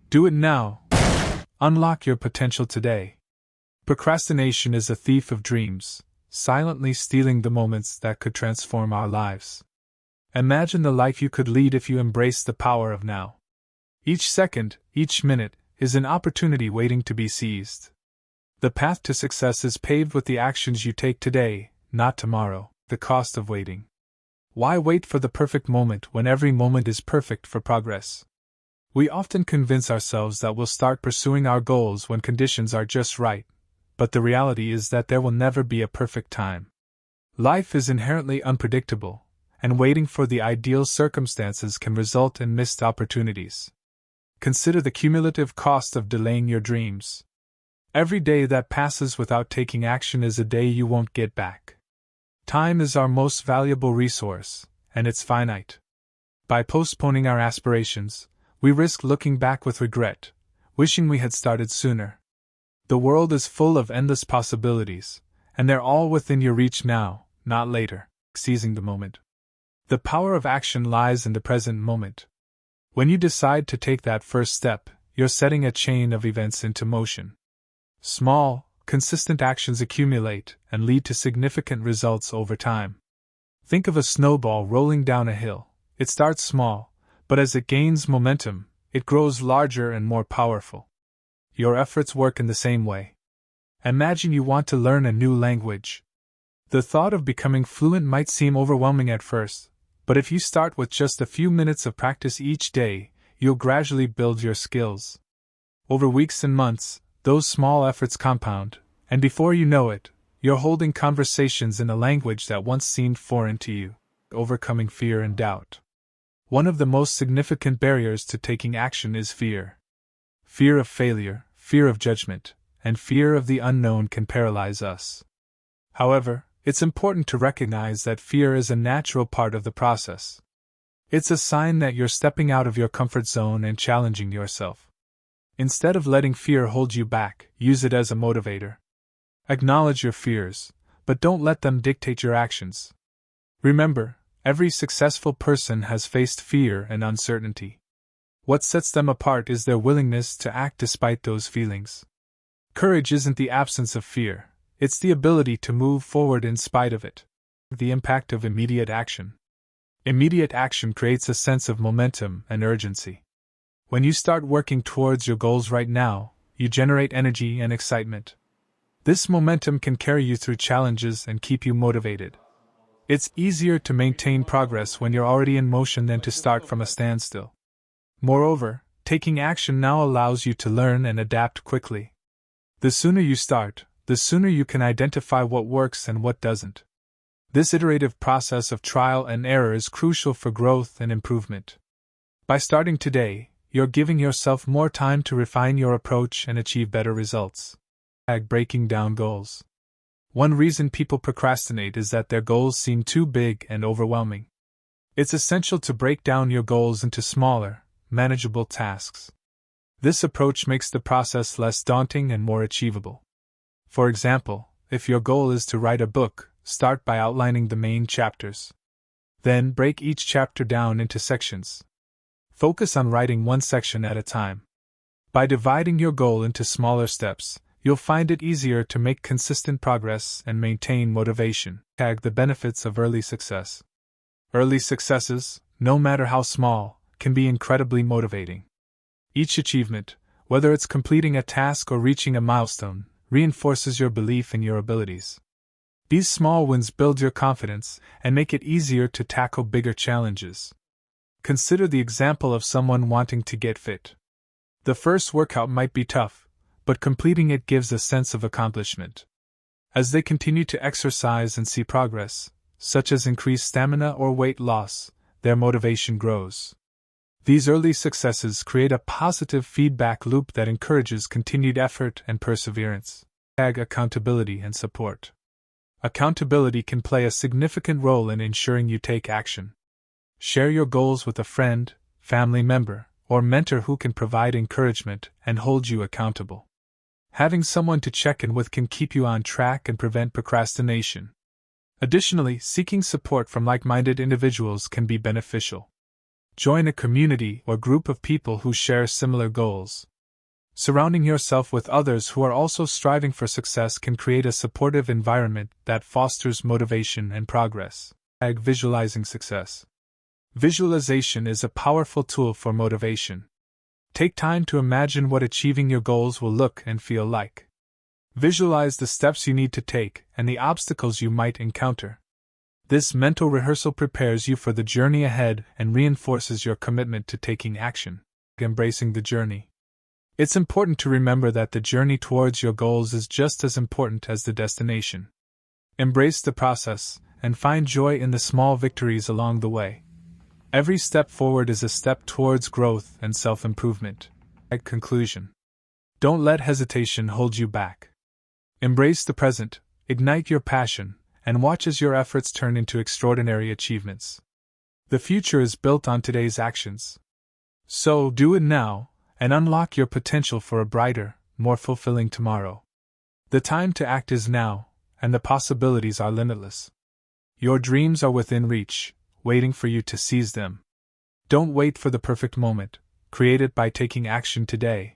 Do it now. Unlock your potential today. Procrastination is a thief of dreams, silently stealing the moments that could transform our lives. Imagine the life you could lead if you embraced the power of now. Each second, each minute, is an opportunity waiting to be seized. The path to success is paved with the actions you take today, not tomorrow. The cost of waiting. Why wait for the perfect moment when every moment is perfect for progress? We often convince ourselves that we'll start pursuing our goals when conditions are just right, but the reality is that there will never be a perfect time. Life is inherently unpredictable, and waiting for the ideal circumstances can result in missed opportunities. Consider the cumulative cost of delaying your dreams. Every day that passes without taking action is a day you won't get back. Time is our most valuable resource, and it's finite. By postponing our aspirations, we risk looking back with regret, wishing we had started sooner. The world is full of endless possibilities, and they're all within your reach now, not later. Seizing the moment. The power of action lies in the present moment. When you decide to take that first step, you're setting a chain of events into motion. Small, consistent actions accumulate and lead to significant results over time. Think of a snowball rolling down a hill. It starts small, but as it gains momentum, it grows larger and more powerful. Your efforts work in the same way. Imagine you want to learn a new language. The thought of becoming fluent might seem overwhelming at first, but if you start with just a few minutes of practice each day, you'll gradually build your skills. Over weeks and months, those small efforts compound, and before you know it, you're holding conversations in a language that once seemed foreign to you, overcoming fear and doubt. One of the most significant barriers to taking action is fear. Fear of failure, fear of judgment, and fear of the unknown can paralyze us. However, it's important to recognize that fear is a natural part of the process. It's a sign that you're stepping out of your comfort zone and challenging yourself. Instead of letting fear hold you back, use it as a motivator. Acknowledge your fears, but don't let them dictate your actions. Remember, every successful person has faced fear and uncertainty. What sets them apart is their willingness to act despite those feelings. Courage isn't the absence of fear, it's the ability to move forward in spite of it. The impact of immediate action. Immediate action creates a sense of momentum and urgency. When you start working towards your goals right now, you generate energy and excitement. This momentum can carry you through challenges and keep you motivated. It's easier to maintain progress when you're already in motion than to start from a standstill. Moreover, taking action now allows you to learn and adapt quickly. The sooner you start, the sooner you can identify what works and what doesn't. This iterative process of trial and error is crucial for growth and improvement. By starting today, you're giving yourself more time to refine your approach and achieve better results. Breaking down goals. One reason people procrastinate is that their goals seem too big and overwhelming. It's essential to break down your goals into smaller, manageable tasks. This approach makes the process less daunting and more achievable. For example, if your goal is to write a book, start by outlining the main chapters. Then break each chapter down into sections. Focus on writing one section at a time. By dividing your goal into smaller steps, you'll find it easier to make consistent progress and maintain motivation. The benefits of early success. Early successes, no matter how small, can be incredibly motivating. Each achievement, whether it's completing a task or reaching a milestone, reinforces your belief in your abilities. These small wins build your confidence and make it easier to tackle bigger challenges. Consider the example of someone wanting to get fit. The first workout might be tough, but completing it gives a sense of accomplishment. As they continue to exercise and see progress, such as increased stamina or weight loss, their motivation grows. These early successes create a positive feedback loop that encourages continued effort and perseverance. Accountability and support. Accountability can play a significant role in ensuring you take action. Share your goals with a friend, family member, or mentor who can provide encouragement and hold you accountable. Having someone to check in with can keep you on track and prevent procrastination. Additionally, seeking support from like-minded individuals can be beneficial. Join a community or group of people who share similar goals. Surrounding yourself with others who are also striving for success can create a supportive environment that fosters motivation and progress. Visualizing success. Visualization is a powerful tool for motivation. Take time to imagine what achieving your goals will look and feel like. Visualize the steps you need to take and the obstacles you might encounter. This mental rehearsal prepares you for the journey ahead and reinforces your commitment to taking action. Embracing the journey. It's important to remember that the journey towards your goals is just as important as the destination. Embrace the process and find joy in the small victories along the way. Every step forward is a step towards growth and self-improvement. Conclusion. Don't let hesitation hold you back. Embrace the present, ignite your passion, and watch as your efforts turn into extraordinary achievements. The future is built on today's actions. So, do it now, and unlock your potential for a brighter, more fulfilling tomorrow. The time to act is now, and the possibilities are limitless. Your dreams are within reach, waiting for you to seize them. Don't wait for the perfect moment, create it by taking action today.